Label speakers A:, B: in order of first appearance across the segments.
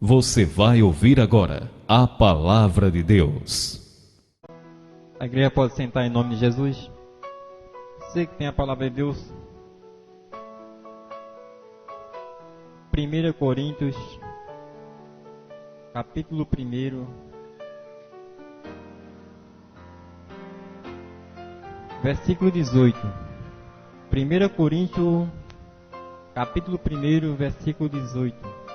A: Você vai ouvir agora a Palavra de Deus.
B: A igreja pode sentar em nome de Jesus. Você que tem a Palavra de Deus. 1 Coríntios, capítulo 1, versículo 18. 1 Coríntios, capítulo 1, versículo 18.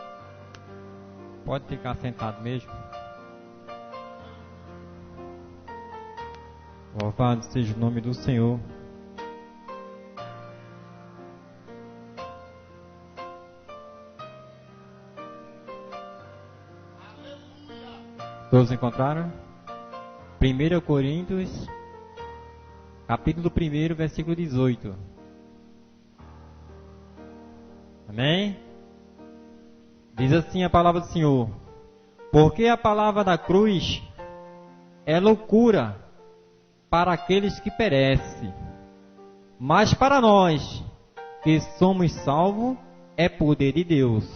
B: Pode ficar sentado mesmo. Louvado seja o nome do Senhor. Todos encontraram? 1 Coríntios, capítulo 1, versículo 18. Amém? Diz assim a palavra do Senhor: porque a palavra da cruz é loucura para aqueles que perecem, mas para nós que somos salvos é poder de Deus.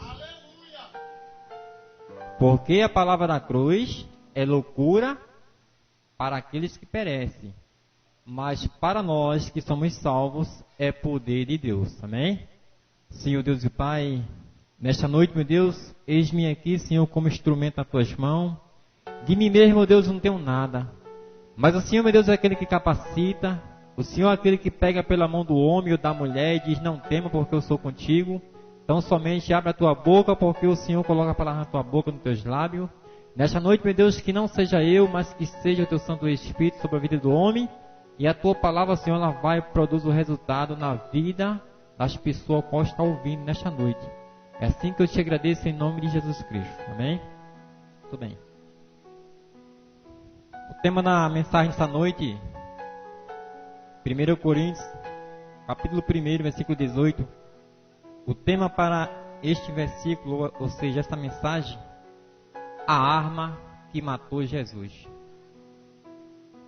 B: Porque a palavra da cruz é loucura para aqueles que perecem, mas para nós que somos salvos é poder de Deus. Amém? Senhor Deus e Pai, nesta noite, meu Deus, eis-me aqui, Senhor, como instrumento nas tuas mãos. De mim mesmo, meu Deus, não tenho nada. Mas o Senhor, meu Deus, é aquele que capacita. O Senhor é aquele que pega pela mão do homem ou da mulher e diz: não tema, porque eu sou contigo. Então somente abre a tua boca, porque o Senhor coloca a palavra na tua boca, nos teus lábios. Nesta noite, meu Deus, que não seja eu, mas que seja o teu Santo Espírito sobre a vida do homem. E a tua palavra, Senhor, ela vai e produz o resultado na vida das pessoas que estão ouvindo nesta noite. É assim que eu te agradeço em nome de Jesus Cristo. Amém? Tudo bem. O tema da mensagem desta noite, 1 Coríntios, capítulo 1, versículo 18. O tema para este versículo, ou seja, esta mensagem, a arma que matou Jesus.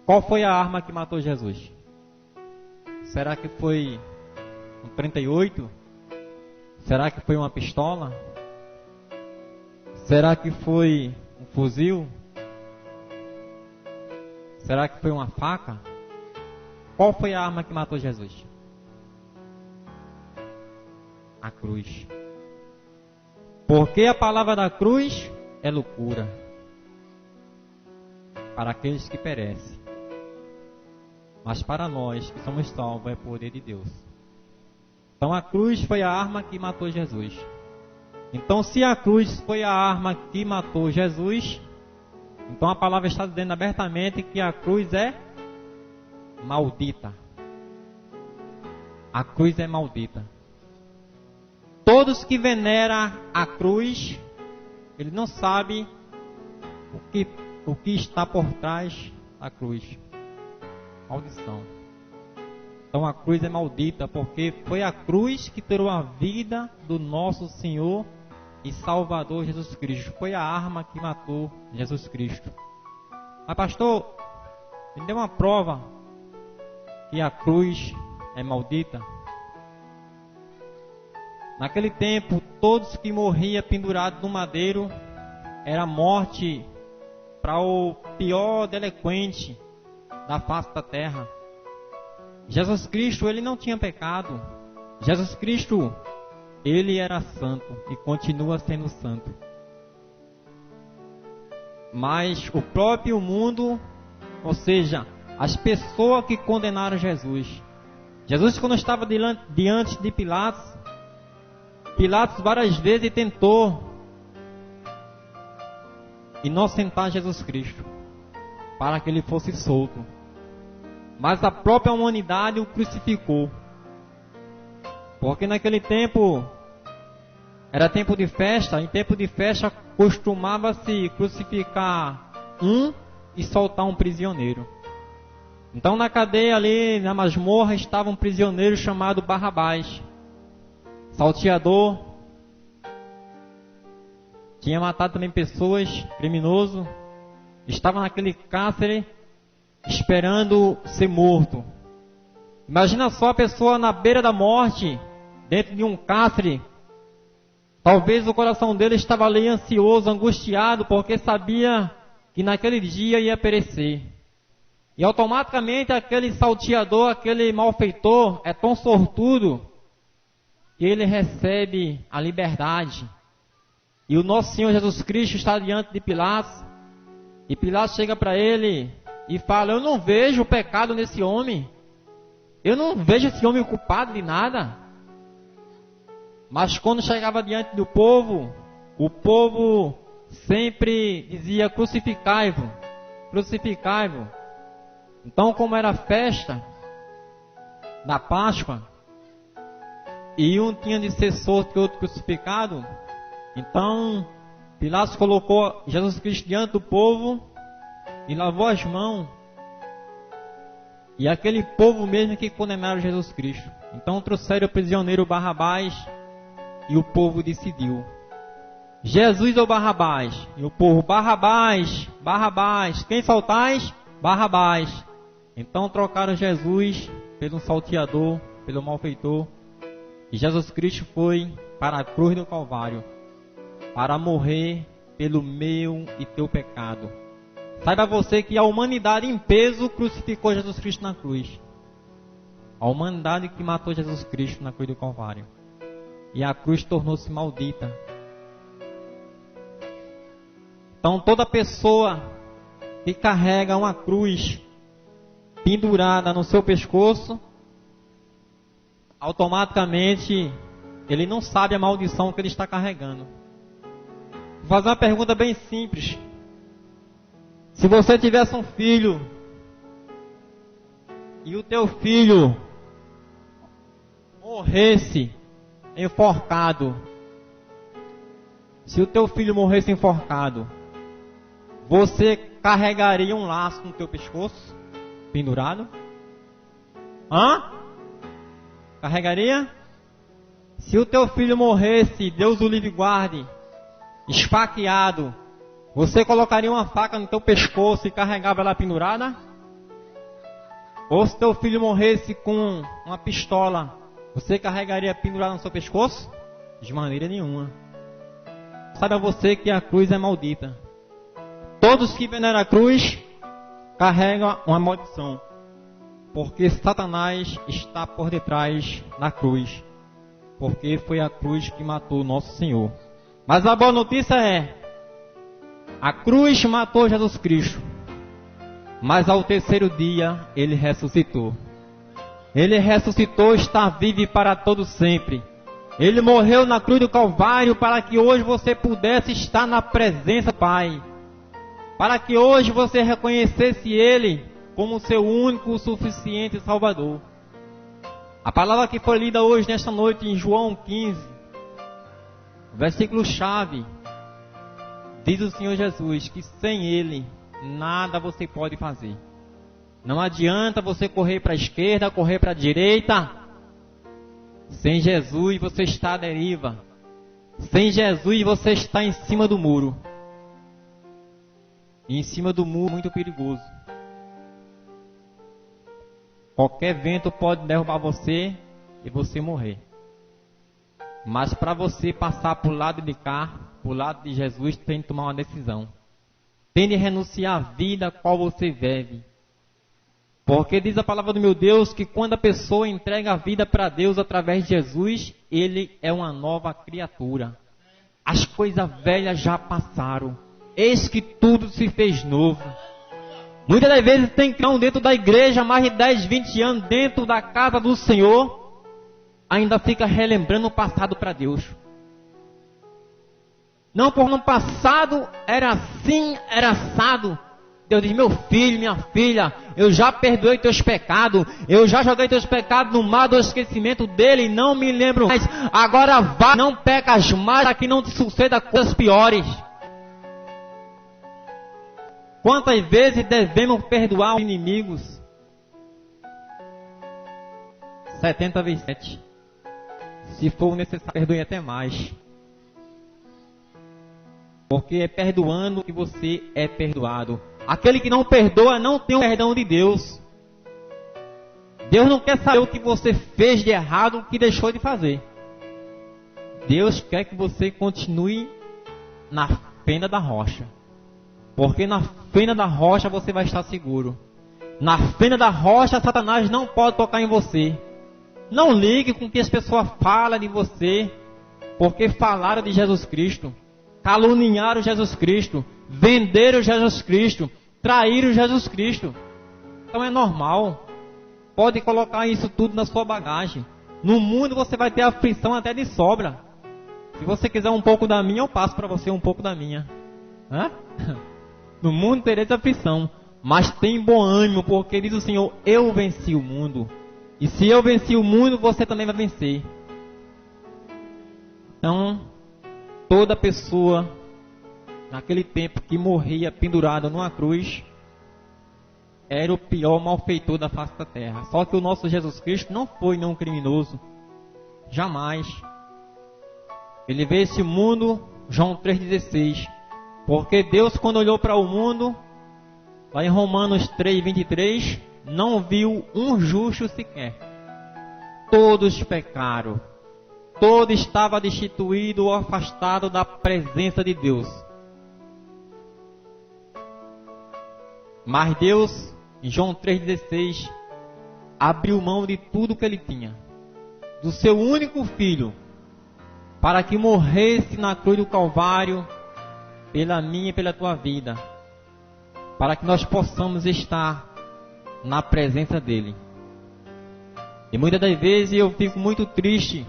B: Qual foi a arma que matou Jesus? Será que foi um 38? Será que foi uma pistola? Será que foi um fuzil? Será que foi uma faca? Qual foi a arma que matou Jesus? A cruz. Porque a palavra da cruz é loucura para aqueles que perecem, mas para nós que somos salvos é poder de Deus. Então a cruz foi a arma que matou Jesus. Então, se a cruz foi a arma que matou Jesus, então a palavra está dizendo abertamente que a cruz é maldita. A cruz é maldita. Todos que veneram a cruz, ele não sabe o que está por trás da cruz. Maldição. Então a cruz é maldita, porque foi a cruz que tirou a vida do nosso Senhor e Salvador Jesus Cristo. Foi a arma que matou Jesus Cristo. Mas pastor, me dê uma prova que a cruz é maldita. Naquele tempo, todos que morriam pendurados no madeiro era morte para o pior delinquente da face da terra. Jesus Cristo, ele não tinha pecado. Jesus Cristo, ele era santo e continua sendo santo. Mas o próprio mundo, ou seja, as pessoas que condenaram Jesus. Jesus, quando estava diante de Pilatos, Pilatos várias vezes tentou inocentar Jesus Cristo para que ele fosse solto. Mas a própria humanidade o crucificou. Porque naquele tempo era tempo de festa. Em tempo de festa costumava-se crucificar um e soltar um prisioneiro. Então na cadeia ali, na masmorra, estava um prisioneiro chamado Barrabás, salteador. Tinha matado também pessoas, criminoso. Estava naquele cárcere esperando ser morto. Imagina só a pessoa na beira da morte, dentro de um cárcere, Talvez o coração dele estava ali ansioso, angustiado, porque sabia que naquele dia ia perecer. E automaticamente aquele salteador, aquele malfeitor, é tão sortudo que ele recebe a liberdade. E o nosso Senhor Jesus Cristo está diante de Pilatos, e Pilatos chega para ele e fala: eu não vejo o pecado nesse homem, eu não vejo esse homem culpado de nada. Mas quando chegava diante do povo, o povo sempre dizia: crucificai-vos, crucificai-vos. Então, como era a festa da Páscoa, e um tinha de ser solto e outro crucificado, então Pilatos colocou Jesus Cristo diante do povo e lavou as mãos. E aquele povo mesmo que condenaram Jesus Cristo. Então trouxeram o prisioneiro Barrabás e o povo decidiu: Jesus ou Barrabás? E o povo: Barrabás, Barrabás. Quem soltais? Barrabás. Então trocaram Jesus pelo salteador, pelo malfeitor. E Jesus Cristo foi para a cruz do Calvário para morrer pelo meu e teu pecado. Saiba você que a humanidade em peso crucificou Jesus Cristo na cruz. A humanidade que matou Jesus Cristo na cruz do Calvário. E a cruz tornou-se maldita. Então toda pessoa que carrega uma cruz pendurada no seu pescoço, automaticamente ele não sabe a maldição que ele está carregando. Vou fazer uma pergunta bem simples. Se você tivesse um filho e o teu filho morresse enforcado, se o teu filho morresse enforcado, você carregaria um laço no teu pescoço, pendurado? Carregaria? Se o teu filho morresse, Deus o livre guarde, esfaqueado, você colocaria uma faca no teu pescoço e carregava ela pendurada? Ou se teu filho morresse com uma pistola, você carregaria pendurada no seu pescoço? De maneira nenhuma. Saiba você que a cruz é maldita. Todos que veneram a cruz carregam uma maldição, porque Satanás está por detrás da cruz, porque foi a cruz que matou nosso Senhor. Mas a boa notícia é: a cruz matou Jesus Cristo, mas ao terceiro dia ele ressuscitou. Ele ressuscitou, está vivo e para todo sempre. Ele morreu na cruz do Calvário para que hoje você pudesse estar na presença do Pai. Para que hoje você reconhecesse Ele como seu único, suficiente Salvador. A palavra que foi lida hoje, nesta noite, em João 15, versículo chave, diz o Senhor Jesus que sem Ele nada você pode fazer. Não adianta você correr para a esquerda, correr para a direita. Sem Jesus você está à deriva. Sem Jesus você está em cima do muro. E em cima do muro muito perigoso. Qualquer vento pode derrubar você e você morrer. Mas para você passar para o lado de cá, para o lado de Jesus, tem que tomar uma decisão. Tem de renunciar à vida a qual você vive. Porque diz a palavra do meu Deus que quando a pessoa entrega a vida para Deus através de Jesus, ele é uma nova criatura. As coisas velhas já passaram. Eis que tudo se fez novo. Muitas das vezes tem cristão dentro da igreja, mais de 10, 20 anos, dentro da casa do Senhor, ainda fica relembrando o passado para Deus. Não, porque no passado era assim, era assado. Deus diz: meu filho, minha filha, eu já perdoei teus pecados, eu já joguei teus pecados no mar do esquecimento dele, não me lembro mais. Agora vá, não pecas mais, para que não te suceda coisas piores. Quantas vezes devemos perdoar os inimigos? 70 vezes 7. Se for necessário, perdoe até mais. Porque é perdoando que você é perdoado. Aquele que não perdoa não tem o perdão de Deus. Deus não quer saber o que você fez de errado, o que deixou de fazer. Deus quer que você continue na fenda da rocha. Porque na fenda da rocha você vai estar seguro. Na fenda da rocha, Satanás não pode tocar em você. Não ligue com o que as pessoas falam de você, porque falaram de Jesus Cristo, caluniaram Jesus Cristo, venderam Jesus Cristo, traíram Jesus Cristo. Então é normal. Pode colocar isso tudo na sua bagagem. No mundo você vai ter aflição até de sobra. Se você quiser um pouco da minha, eu passo para você um pouco da minha. Hã? No mundo tereis aflição, mas tem bom ânimo, porque diz o Senhor, eu venci o mundo. E se eu venci o mundo, você também vai vencer. Então, toda pessoa, naquele tempo que morria pendurada numa cruz, era o pior malfeitor da face da terra. Só que o nosso Jesus Cristo não foi nenhum criminoso. Jamais. Ele veio a esse mundo, João 3,16. Porque Deus, quando olhou para o mundo, lá em Romanos 3,23, não viu um justo sequer. Todos pecaram. Todo estava destituído ou afastado da presença de Deus. Mas Deus, em João 3,16, abriu mão de tudo que ele tinha, do seu único filho, para que morresse na cruz do Calvário, pela minha e pela tua vida, para que nós possamos estar na presença dele. E muitas das vezes eu fico muito triste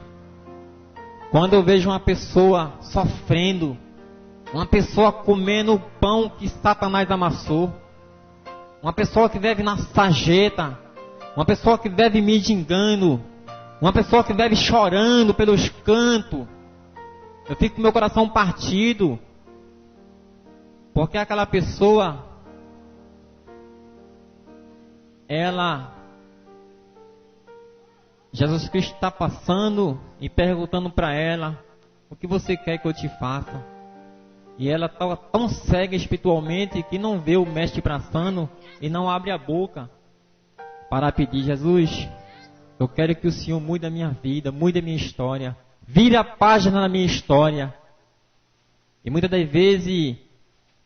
B: quando eu vejo uma pessoa sofrendo, uma pessoa comendo o pão que Satanás amassou, uma pessoa que vive na sarjeta, uma pessoa que vive mendigando, uma pessoa que vive chorando pelos cantos. Eu fico com meu coração partido, porque aquela pessoa, Jesus Cristo está passando e perguntando para ela, o que você quer que eu te faça? E ela estava tão cega espiritualmente que não vê o mestre passando e não abre a boca para pedir, Jesus, eu quero que o Senhor mude a minha vida, mude a minha história, vire a página na minha história. E muitas das vezes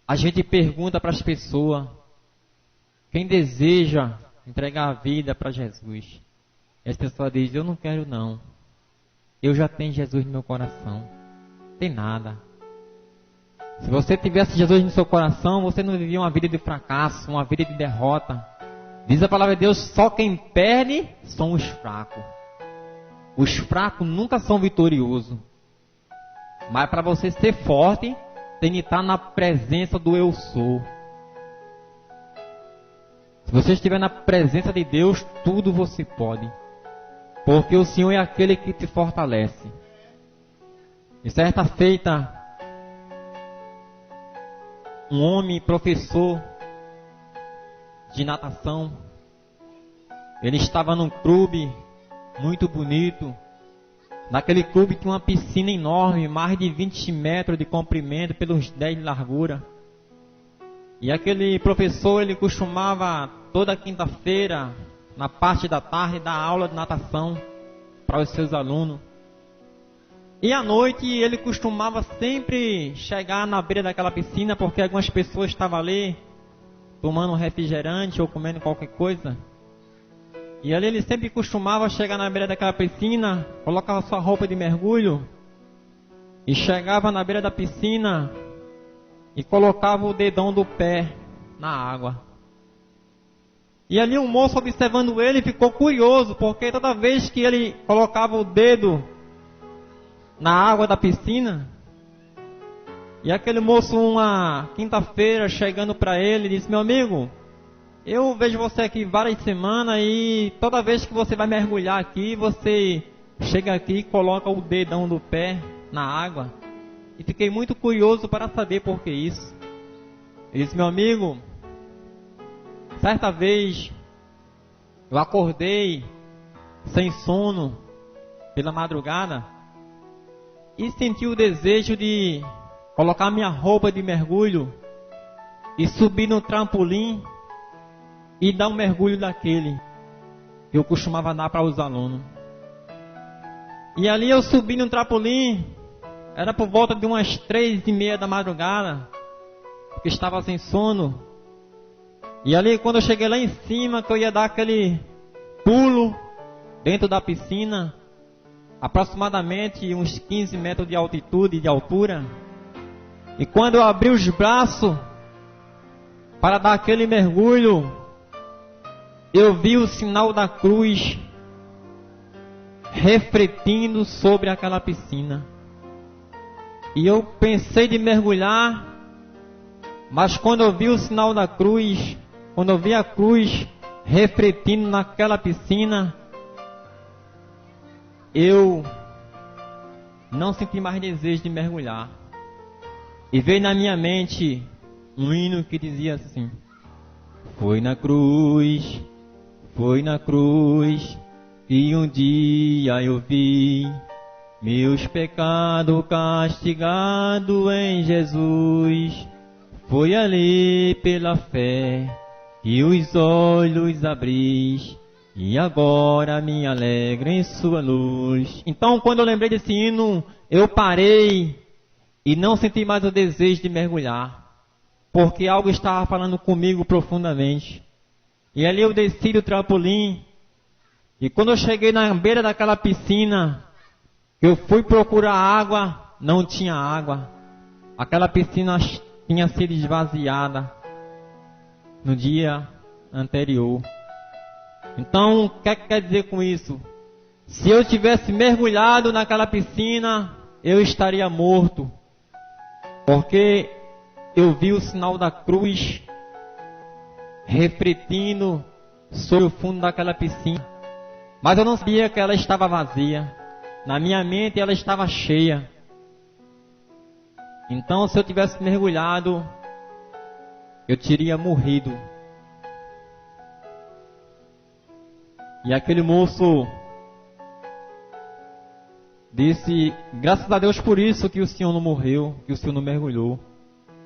B: a gente pergunta para as pessoas, quem deseja entregar a vida para Jesus? E as pessoas dizem, eu não quero não, eu já tenho Jesus no meu coração, não tem nada. Se você tivesse Jesus no seu coração, você não vivia uma vida de fracasso, uma vida de derrota. Diz a palavra de Deus, só quem perde são os fracos. Os fracos nunca são vitoriosos. Mas para você ser forte, tem que estar na presença do eu sou. Se você estiver na presença de Deus, tudo você pode. Porque o Senhor é aquele que te fortalece. E certa feita, um homem professor de natação, ele estava num clube muito bonito. Naquele clube tinha uma piscina enorme, mais de 20 metros de comprimento, pelos 10 de largura. E aquele professor, ele costumava toda quinta-feira, na parte da tarde, dar aula de natação para os seus alunos. E à noite ele costumava sempre chegar na beira daquela piscina, porque algumas pessoas estavam ali tomando um refrigerante ou comendo qualquer coisa. E ali ele sempre costumava chegar na beira daquela piscina, colocava sua roupa de mergulho e chegava na beira da piscina e colocava o dedão do pé na água. E ali um moço, observando ele, ficou curioso, porque toda vez que ele colocava o dedo na água da piscina, e aquele moço, uma quinta-feira, chegando para ele, disse, meu amigo, eu vejo você aqui várias semanas e toda vez que você vai mergulhar aqui, você chega aqui e coloca o dedão do pé na água. E fiquei muito curioso para saber por que isso. Ele disse, meu amigo, certa vez eu acordei sem sono pela madrugada e senti o desejo de colocar minha roupa de mergulho e subir no trampolim e dar um mergulho daquele que eu costumava dar para os alunos. E ali eu subi no trampolim Era por volta de umas 3:30 da madrugada, porque estava sem sono. E ali, quando eu cheguei lá em cima, que eu ia dar aquele pulo dentro da piscina, aproximadamente uns 15 metros de altitude, de altura. E quando eu abri os braços para dar aquele mergulho, eu vi o sinal da cruz refletindo sobre aquela piscina. E eu pensei de mergulhar, mas quando eu vi o sinal da cruz, quando eu vi a cruz refletindo naquela piscina, eu não senti mais desejo de mergulhar. E veio na minha mente um hino que dizia assim: foi na cruz que um dia eu vi meus pecados castigados em Jesus. Foi ali pela fé que os olhos abris, e agora me alegro em sua luz. Então, quando eu lembrei desse hino, eu parei e não senti mais o desejo de mergulhar, porque algo estava falando comigo profundamente. E ali eu desci do trampolim, e quando eu cheguei na beira daquela piscina, eu fui procurar água, não tinha água. Aquela piscina tinha sido esvaziada no dia anterior. Então, o que quer dizer com isso? Se eu tivesse mergulhado naquela piscina, eu estaria morto, porque eu vi o sinal da cruz refletindo sobre o fundo daquela piscina. Mas eu não sabia que ela estava vazia. Na minha mente ela estava cheia. Então, se eu tivesse mergulhado, eu teria morrido. E aquele moço disse: graças a Deus por isso que o senhor não morreu, que o senhor não mergulhou.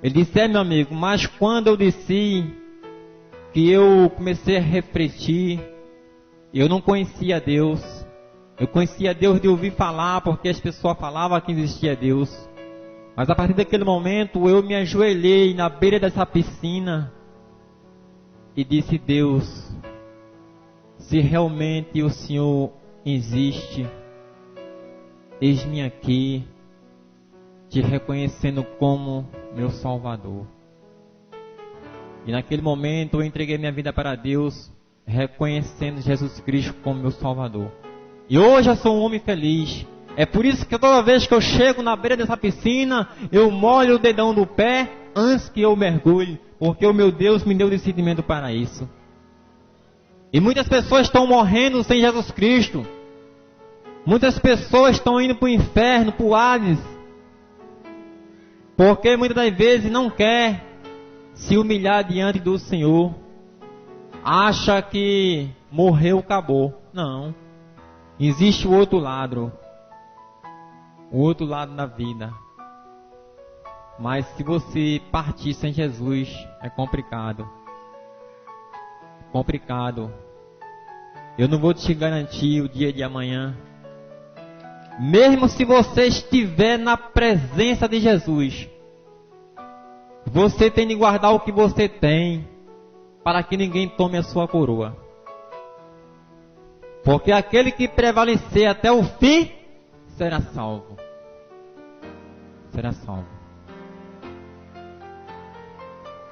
B: Ele disse: meu amigo, mas quando eu desci, que eu comecei a refletir, eu não conhecia Deus. Eu conhecia Deus de ouvir falar, porque as pessoas falavam que existia Deus. Mas a partir daquele momento, eu me ajoelhei na beira dessa piscina e disse: Deus, se realmente o Senhor existe, eis-me aqui, te reconhecendo como meu Salvador. E naquele momento eu entreguei minha vida para Deus, reconhecendo Jesus Cristo como meu Salvador. E hoje eu sou um homem feliz. É por isso que toda vez que eu chego na beira dessa piscina, eu molho o dedão do pé antes que eu mergulhe, porque o meu Deus me deu discernimento para isso. E muitas pessoas estão morrendo sem Jesus Cristo. Muitas pessoas estão indo para o inferno, para o Hades, porque muitas das vezes não quer se humilhar diante do Senhor. Acha que morreu, acabou. Não. Existe o outro lado. O outro lado da vida. Mas se você partir sem Jesus, é complicado. Complicado. Eu não vou te garantir o dia de amanhã. Mesmo se você estiver na presença de Jesus, você tem de guardar o que você tem, para que ninguém tome a sua coroa. Porque aquele que prevalecer até o fim, será salvo. Será salvo.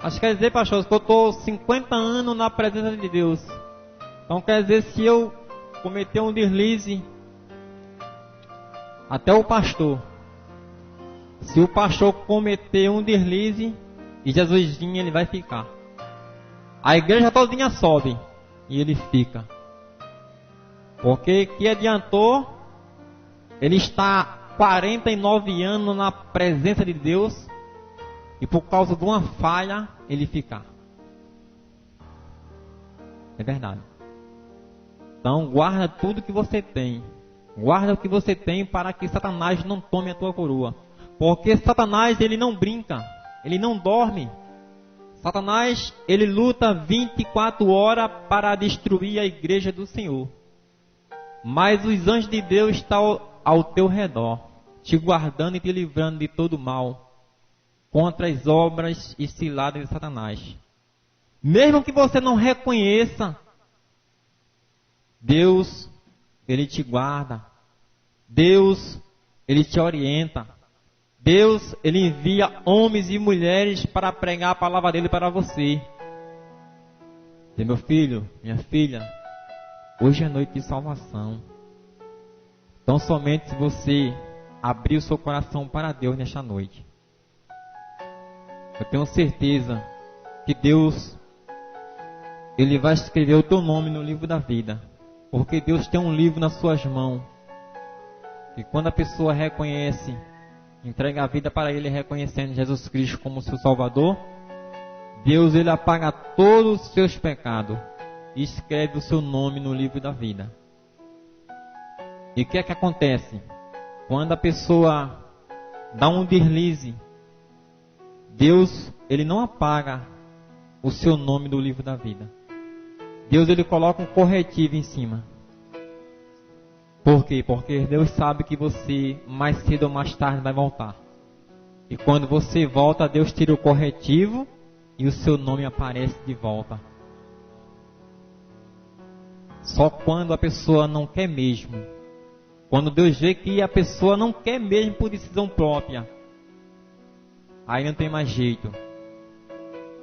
B: Acho que quer dizer, pastor, que eu estou 50 anos na presença de Deus. Então quer dizer, se eu cometer um deslize, até o pastor, se o pastor cometer um deslize e Jesus vir, ele vai ficar. A igreja todinha sobe e ele fica. Porque que adiantou ele está 49 anos na presença de Deus e por causa de uma falha ele ficar. É verdade. Então guarda tudo que você tem. Guarda o que você tem para que Satanás não tome a tua coroa. Porque Satanás, ele não brinca, ele não dorme. Satanás, ele luta 24 horas para destruir a igreja do Senhor. Mas os anjos de Deus estão ao teu redor. te guardando e te livrando de todo mal, contra as obras e ciladas de Satanás. Mesmo que você não reconheça, Deus, Ele te guarda. Deus, Ele te orienta. Deus, Ele envia homens e mulheres para pregar a palavra dEle para você. Diz, meu filho, minha filha, hoje é noite de salvação. Então somente se você abrir o seu coração para Deus nesta noite, eu tenho certeza que Deus, Ele vai escrever o teu nome no livro da vida. Porque Deus tem um livro nas suas mãos. E quando a pessoa reconhece, entrega a vida para Ele, reconhecendo Jesus Cristo como seu Salvador, Deus, Ele apaga todos os seus pecados e escreve o seu nome no livro da vida. E o que é que acontece? Quando a pessoa dá um deslize, Deus, Ele não apaga o seu nome do livro da vida. Deus, Ele coloca um corretivo em cima. Por quê? Porque Deus sabe que você, mais cedo ou mais tarde, vai voltar. E quando você volta, Deus tira o corretivo e o seu nome aparece de volta. Só quando a pessoa não quer mesmo. Quando Deus vê que a pessoa não quer mesmo por decisão própria, aí não tem mais jeito.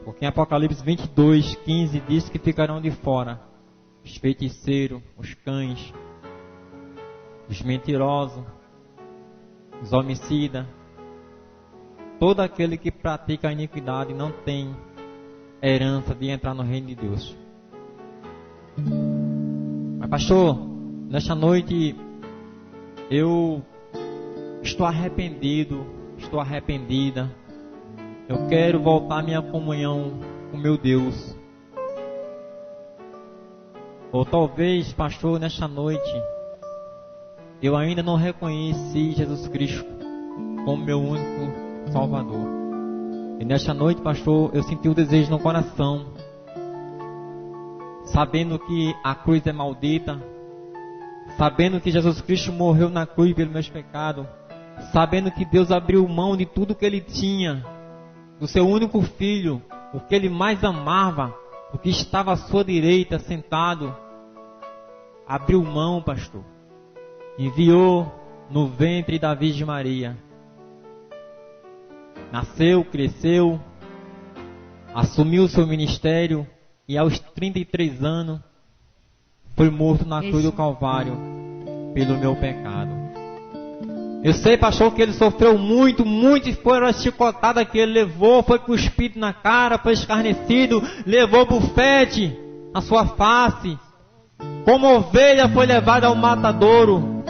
B: Porque em Apocalipse 22:15 diz que ficarão de fora os feiticeiros, os cães, os mentirosos, os homicidas, todo aquele que pratica a iniquidade não tem herança de entrar no reino de Deus. Mas pastor, nesta noite eu estou arrependido, estou arrependida. Eu quero voltar à minha comunhão com meu Deus. Ou talvez, pastor, nesta noite eu ainda não reconheci Jesus Cristo como meu único Salvador. E nesta noite, pastor, eu senti o desejo no coração, sabendo que a cruz é maldita, sabendo que Jesus Cristo morreu na cruz pelos meus pecados, sabendo que Deus abriu mão de tudo que Ele tinha, do seu único filho, o que Ele mais amava, o que estava à sua direita, sentado, abriu mão, pastor, enviou no ventre da Virgem Maria, nasceu, cresceu, assumiu o seu ministério e aos 33 anos foi morto na cruz do Calvário pelo meu pecado. Eu sei, pastor, que ele sofreu muito, e foi a chicotada que ele levou, foi cuspido na cara, foi escarnecido, levou bufete na sua face. Como ovelha foi levado ao matadouro.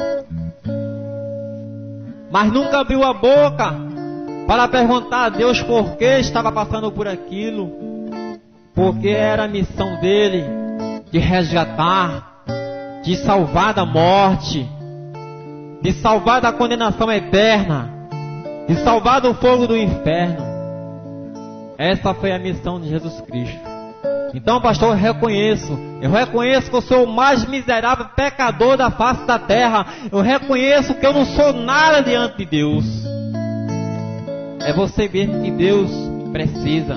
B: Mas nunca abriu a boca para perguntar a Deus por que estava passando por aquilo. Porque era a missão dele de resgatar, de salvar da morte, de salvar da condenação eterna, de salvar do fogo do inferno. Essa foi a missão de Jesus Cristo. Então, pastor, eu reconheço que eu sou o mais miserável pecador da face da terra. Eu reconheço que eu não sou nada diante de Deus. É você mesmo que Deus precisa.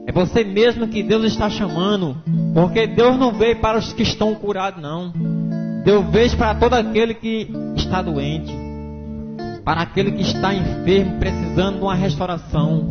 B: É você mesmo que Deus está chamando. Porque Deus não veio para os que estão curados, não. Deus veio para todo aquele que está doente, para aquele que está enfermo, precisando de uma restauração.